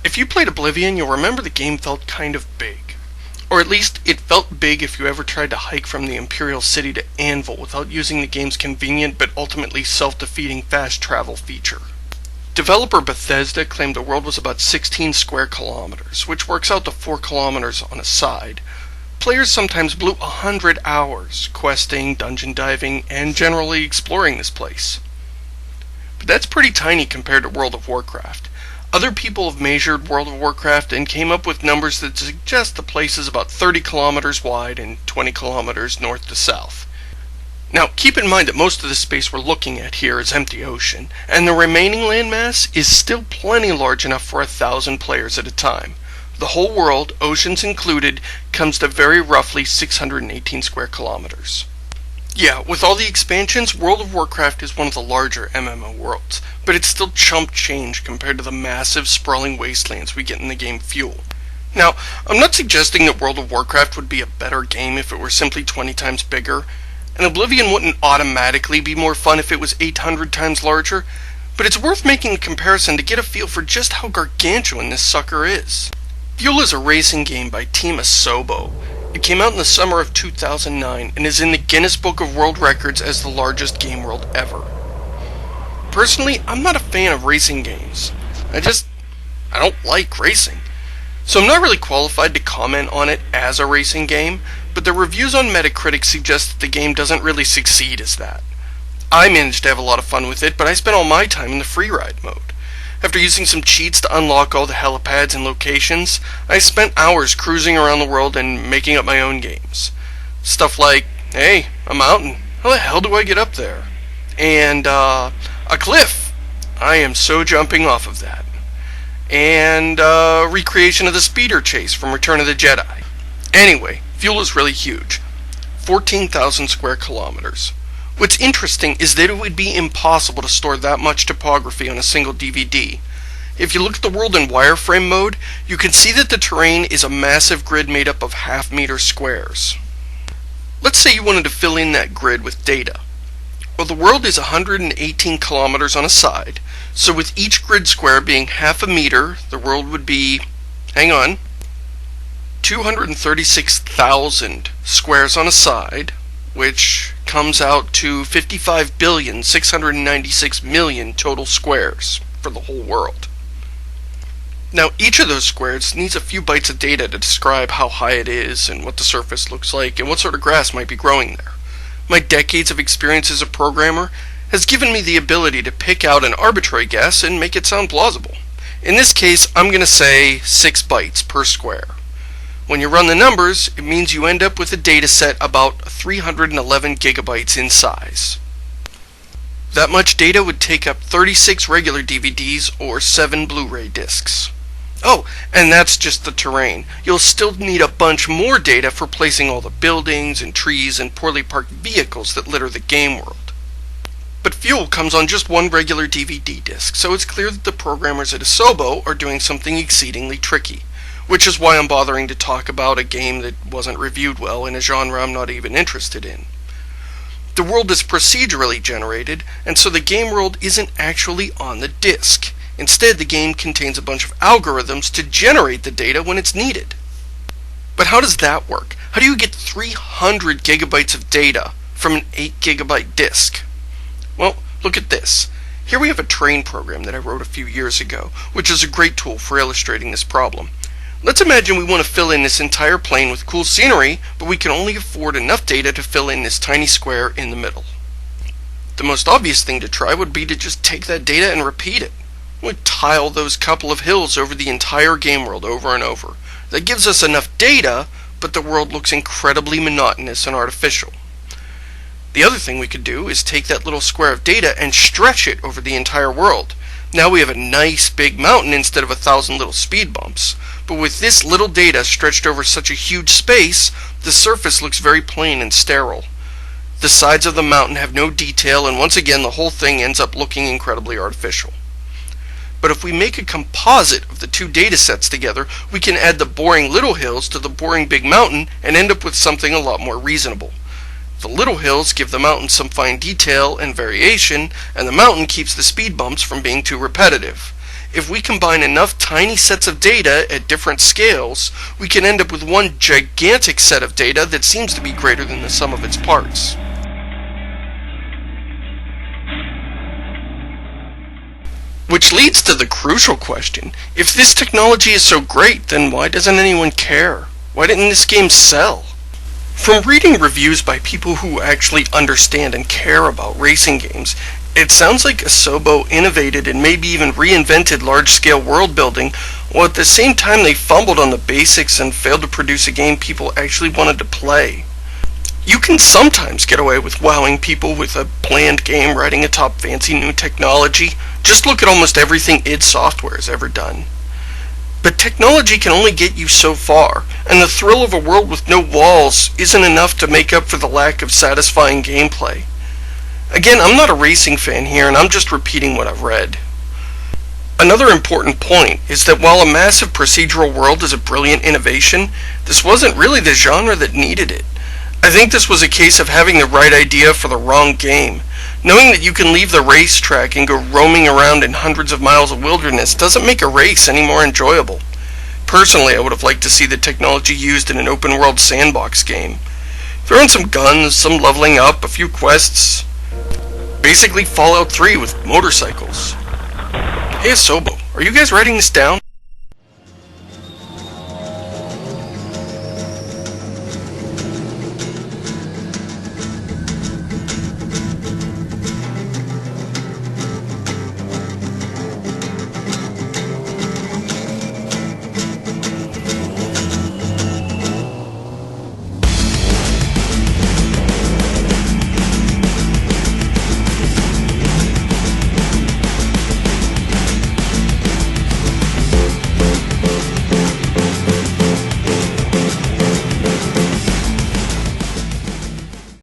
If you played Oblivion, you'll remember the game felt kind of big. Or at least, it felt big if you ever tried to hike from the Imperial City to Anvil without using the game's convenient but ultimately self-defeating fast travel feature. Developer Bethesda claimed the world was about 16 square kilometers, which works out to 4 kilometers on a side. Players sometimes blew 100 hours questing, dungeon diving, and generally exploring this place. But that's pretty tiny compared to World of Warcraft. Other people have measured World of Warcraft and came up with numbers that suggest the place is about 30 kilometers wide and 20 kilometers north to south. Now, keep in mind that most of the space we're looking at here is empty ocean, and the remaining landmass is still plenty large enough for 1,000 players at a time. The whole world, oceans included, comes to very roughly 618 square kilometers. Yeah, with all the expansions, World of Warcraft is one of the larger MMO worlds, but it's still chump change compared to the massive, sprawling wastelands we get in the game Fuel. Now, I'm not suggesting that World of Warcraft would be a better game if it were simply 20 times bigger, and Oblivion wouldn't automatically be more fun if it was 800 times larger, but it's worth making a comparison to get a feel for just how gargantuan this sucker is. Fuel is a racing game by Team Asobo. It came out in the summer of 2009 and is in the Guinness Book of World Records as the largest game world ever. Personally, I'm not a fan of racing games. I don't like racing. So I'm not really qualified to comment on it as a racing game, but the reviews on Metacritic suggest that the game doesn't really succeed as that. I managed to have a lot of fun with it, but I spent all my time in the free ride mode. After using some cheats to unlock all the helipads and locations, I spent hours cruising around the world and making up my own games. Stuff like, hey, a mountain, how the hell do I get up there? And, a cliff, I am so jumping off of that. And, recreation of the speeder chase from Return of the Jedi. Anyway, Fuel is really huge. 14,000 square kilometers. What's interesting is that it would be impossible to store that much topography on a single DVD. If you look at the world in wireframe mode, you can see that the terrain is a massive grid made up of half-meter squares. Let's say you wanted to fill in that grid with data. Well, the world is 118 kilometers on a side, so with each grid square being half a meter, the world would be, 236,000 squares on a side, which comes out to 55,696,000,000 total squares for the whole world. Now, each of those squares needs a few bytes of data to describe how high it is and what the surface looks like and what sort of grass might be growing there. My decades of experience as a programmer has given me the ability to pick out an arbitrary guess and make it sound plausible. In this case, I'm going to say 6 bytes per square. When you run the numbers, it means you end up with a data set about 311 gigabytes in size. That much data would take up 36 regular DVDs or 7 Blu-ray discs. Oh, and that's just the terrain. You'll still need a bunch more data for placing all the buildings and trees and poorly parked vehicles that litter the game world. But Fuel comes on just one regular DVD disc, so it's clear that the programmers at Asobo are doing something exceedingly tricky. Which is why I'm bothering to talk about a game that wasn't reviewed well in a genre I'm not even interested in. The world is procedurally generated, and so the game world isn't actually on the disk. Instead, the game contains a bunch of algorithms to generate the data when it's needed. But how does that work? How do you get 300 gigabytes of data from an 8 gigabyte disk? Well, look at this. Here we have a train program that I wrote a few years ago, which is a great tool for illustrating this problem. Let's imagine we want to fill in this entire plane with cool scenery, but we can only afford enough data to fill in this tiny square in the middle. The most obvious thing to try would be to just take that data and repeat it. We'd tile those couple of hills over the entire game world over and over. That gives us enough data, but the world looks incredibly monotonous and artificial. The other thing we could do is take that little square of data and stretch it over the entire world. Now we have a nice big mountain instead of 1,000 little speed bumps. But with this little data stretched over such a huge space, the surface looks very plain and sterile. The sides of the mountain have no detail, and once again the whole thing ends up looking incredibly artificial. But if we make a composite of the two data sets together, we can add the boring little hills to the boring big mountain and end up with something a lot more reasonable. The little hills give the mountain some fine detail and variation, and the mountain keeps the speed bumps from being too repetitive. if we combine enough tiny sets of data at different scales, we can end up with one gigantic set of data that seems to be greater than the sum of its parts. Which leads to the crucial question: if this technology is so great, then why doesn't anyone care? Why didn't this game sell? From reading reviews by people who actually understand and care about racing games, it sounds like Asobo innovated and maybe even reinvented large-scale world building, while at the same time they fumbled on the basics and failed to produce a game people actually wanted to play. You can sometimes get away with wowing people with a bland game riding atop fancy new technology. Just look at almost everything id Software has ever done. But technology can only get you so far, and the thrill of a world with no walls isn't enough to make up for the lack of satisfying gameplay. Again, I'm not a racing fan here, and I'm just repeating what I've read. Another important point is that while a massive procedural world is a brilliant innovation, this wasn't really the genre that needed it. I think this was a case of having the right idea for the wrong game. Knowing that you can leave the racetrack and go roaming around in hundreds of miles of wilderness doesn't make a race any more enjoyable. Personally, I would have liked to see the technology used in an open-world sandbox game. Throw in some guns, some leveling up, a few quests. Basically Fallout 3 with motorcycles. Hey Asobo, are you guys writing this down?